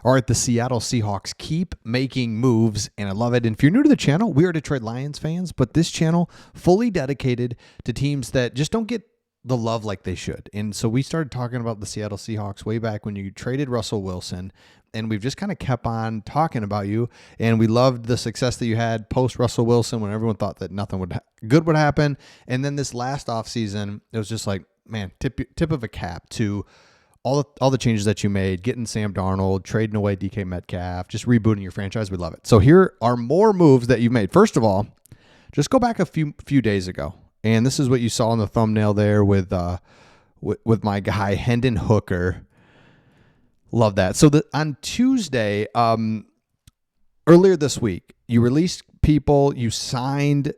All right, the Seattle Seahawks keep making moves, and I love it. And if you're new to the channel, we are Detroit Lions fans, but this channel fully dedicated to teams that just don't get the love like they should. And so we started talking about the Seattle Seahawks way back when you traded Russell Wilson, and we've just kind of kept on talking about you. And we loved the success that you had post Russell Wilson when everyone thought that nothing good would happen. And then this last offseason, it was just like, man, tip of a cap to all the changes that you made, getting Sam Darnold, trading away DK Metcalf, just rebooting your franchise. We love it. So here are more moves that you've made. First of all, just go back a few days ago, and this is what you saw in the thumbnail there with my guy Hendon Hooker. Love that. So on Tuesday, earlier this week, you released people. You signed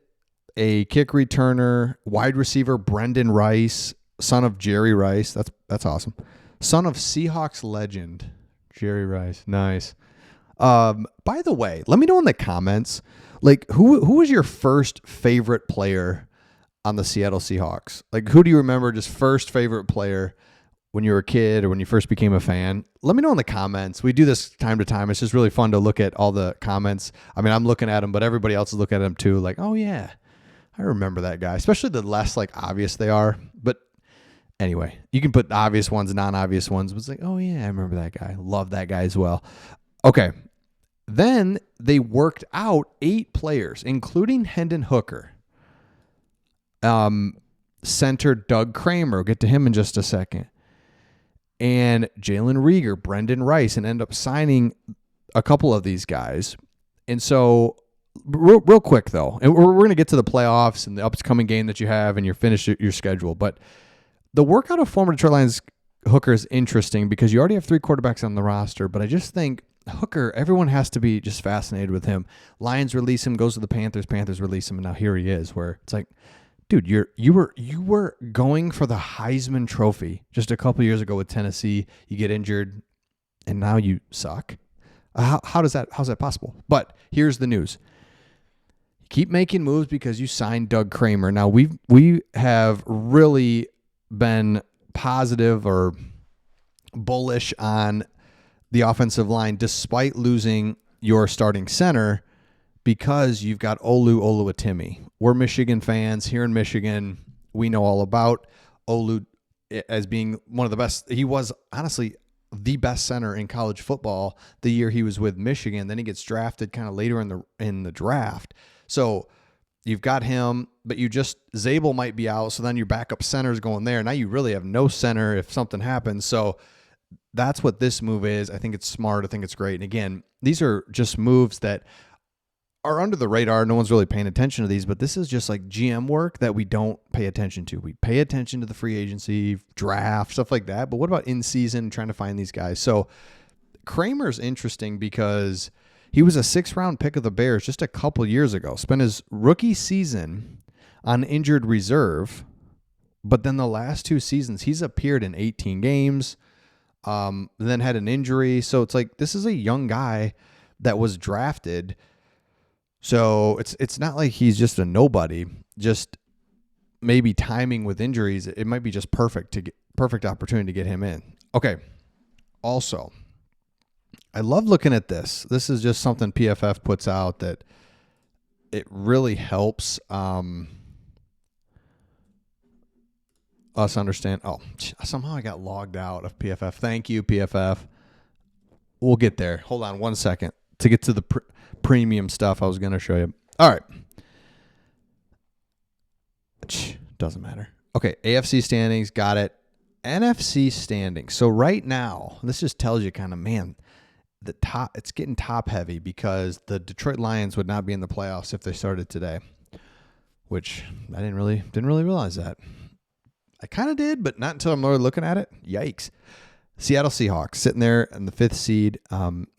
a kick returner, wide receiver Brendan Rice, son of Jerry Rice. That's awesome. Son of Seahawks legend, Jerry Rice. Nice. By the way, let me know in the comments, like who was your first favorite player on the Seattle Seahawks? Like, who do you remember just first favorite player when you were a kid or when you first became a fan? Let me know in the comments. We do this time to time. It's just really fun to look at all the comments. I mean, I'm looking at them, but everybody else is looking at them too. Like, oh yeah, I remember that guy, especially the less like obvious they are. But anyway, you can put obvious ones, non-obvious ones. But it's like, oh yeah, I remember that guy. Love that guy as well. Okay. Then they worked out 8 players, including Hendon Hooker. Center Doug Kramer. We'll get to him in just a second. And Jalen Reagor, Brendan Rice, and end up signing a couple of these guys. And so real quick though, and we're going to get to the playoffs and the upcoming game that you have and you're finished your schedule, but the workout of former Detroit Lions Hooker is interesting because you already have 3 quarterbacks on the roster, but I just think Hooker, everyone has to be just fascinated with him. Lions release him, goes to the Panthers release him, and now here he is, where it's like, dude, you were going for the Heisman Trophy just a couple years ago with Tennessee. You get injured, and now you suck. How's that possible? But here's the news. Keep making moves because you signed Doug Kramer. Now we have really been positive or bullish on the offensive line despite losing your starting center because you've got Olu Oluwatimi. We're Michigan fans here in Michigan. We know all about Olu as being one of the best. He was honestly the best center in college football the year he was with Michigan. Then he gets drafted kind of later in the draft. So you've got him, but Zabel might be out. So then your backup center is going there. Now you really have no center if something happens. So that's what this move is. I think it's smart. I think it's great. And again, these are just moves that are under the radar. No one's really paying attention to these, but this is just like GM work that we don't pay attention to. We pay attention to the free agency, draft, stuff like that. But what about in season, trying to find these guys? So Kramer's interesting because he was a 6th-round pick of the Bears just a couple years ago. Spent his rookie season on injured reserve, but then the last 2 seasons, he's appeared in 18 games, then had an injury. So it's like this is a young guy that was drafted. So it's not like he's just a nobody. Just maybe timing with injuries, it might be just perfect opportunity to get him in. Okay. Also, I love looking at this. This is just something PFF puts out that it really helps us understand. Oh, somehow I got logged out of PFF. Thank you, PFF. We'll get there. Hold on 1 second to get to the premium stuff I was going to show you. All right. Doesn't matter. Okay, AFC standings, got it. NFC standings. So right now, this just tells you kind of, man, it's getting top heavy because the Detroit Lions would not be in the playoffs if they started today, which I didn't really realize that. I kind of did, but not until I'm really looking at it. Yikes. Seattle Seahawks sitting there in the 5th seed.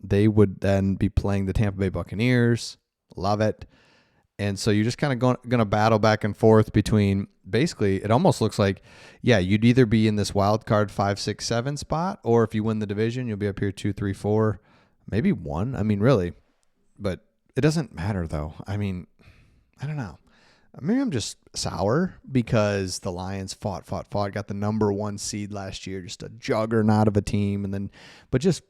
They would then be playing the Tampa Bay Buccaneers. Love it. And so you're just kind of going to battle back and forth between, basically, it almost looks like, yeah, you'd either be in this wild card 5, 6, 7 spot, or if you win the division, you'll be up here 2, 3, 4, maybe 1. I mean, really. But it doesn't matter, though. I mean, I don't know. Maybe I'm just sour because the Lions fought, got the number 1 seed last year, just a juggernaut of a team. But just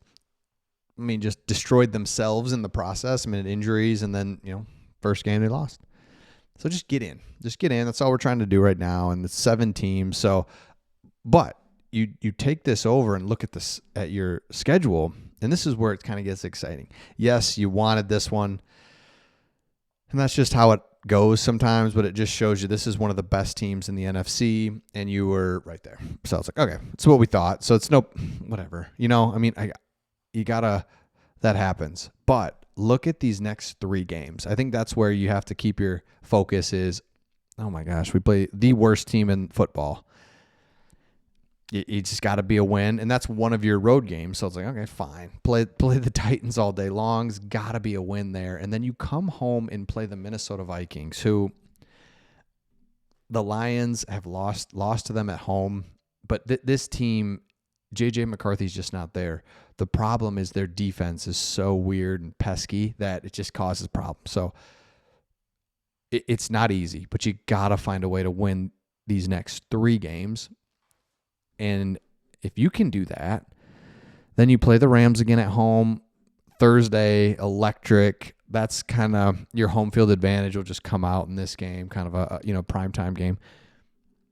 just destroyed themselves in the process. Injuries, and then, first game they lost. So just get in. That's all we're trying to do right now. And it's 7 teams. So, but you take this over and look at your schedule, and this is where it kind of gets exciting. Yes, you wanted this one, and that's just how it goes sometimes, but it just shows you this is one of the best teams in the NFC, and you were right there. So it's like, okay, it's what we thought. So it's whatever. That happens. But look at these next 3 games. I think that's where you have to keep your focus is, oh my gosh, we play the worst team in football. You just got to be a win, and that's one of your road games. So it's like, okay, fine. Play the Titans all day long. It's got to be a win there. And then you come home and play the Minnesota Vikings, who the Lions have lost to them at home. But this team, J.J. McCarthy's just not there. The problem is their defense is so weird and pesky that it just causes problems. So it's not easy, but you got to find a way to win these next 3 games. And if you can do that, then you play the Rams again at home Thursday, electric. That's kind of your home field advantage will just come out in this game, kind of a primetime game,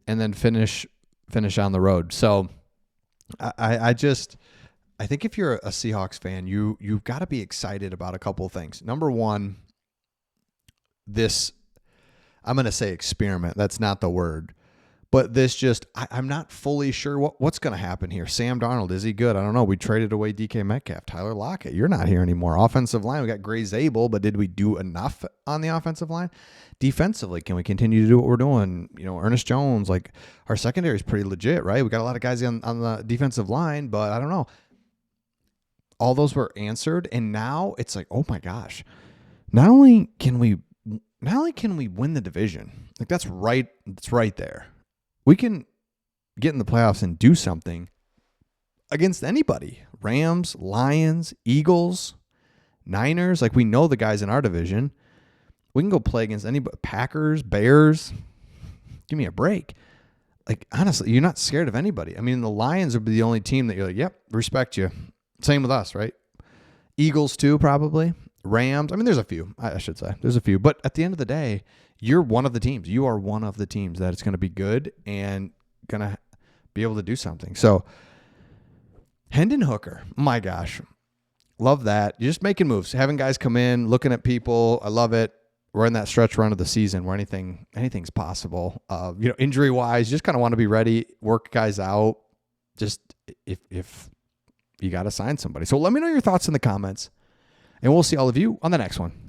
and then finish on the road. So I think if you're a Seahawks fan, you've got to be excited about a couple of things. Number one, this, I'm going to say experiment. That's not the word. But this I'm not fully sure what's going to happen here. Sam Darnold, is he good? I don't know. We traded away DK Metcalf. Tyler Lockett, you're not here anymore. Offensive line, we got Gray Zabel, but did we do enough on the offensive line? Defensively, can we continue to do what we're doing? Ernest Jones, like our secondary is pretty legit, right? We got a lot of guys on the defensive line, but I don't know. All those were answered, and now it's like, oh my gosh. Not only can we win the division, like it's right there. We can get in the playoffs and do something against anybody. Rams, Lions, Eagles, Niners. Like, we know the guys in our division. We can go play against anybody. Packers, Bears. Give me a break. Like, honestly, you're not scared of anybody. The Lions would be the only team that you're like, yep, respect you. Same with us, right? Eagles too, probably. Rams. There's a few, I should say. There's a few. But at the end of the day, you're one of the teams. You are one of the teams that it's going to be good and going to be able to do something. So, Hendon Hooker, my gosh, love that. You're just making moves, having guys come in, looking at people. I love it. We're in that stretch run of the season where anything's possible. Injury wise, just kind of want to be ready, work guys out. Just if you got to sign somebody. So let me know your thoughts in the comments, and we'll see all of you on the next one.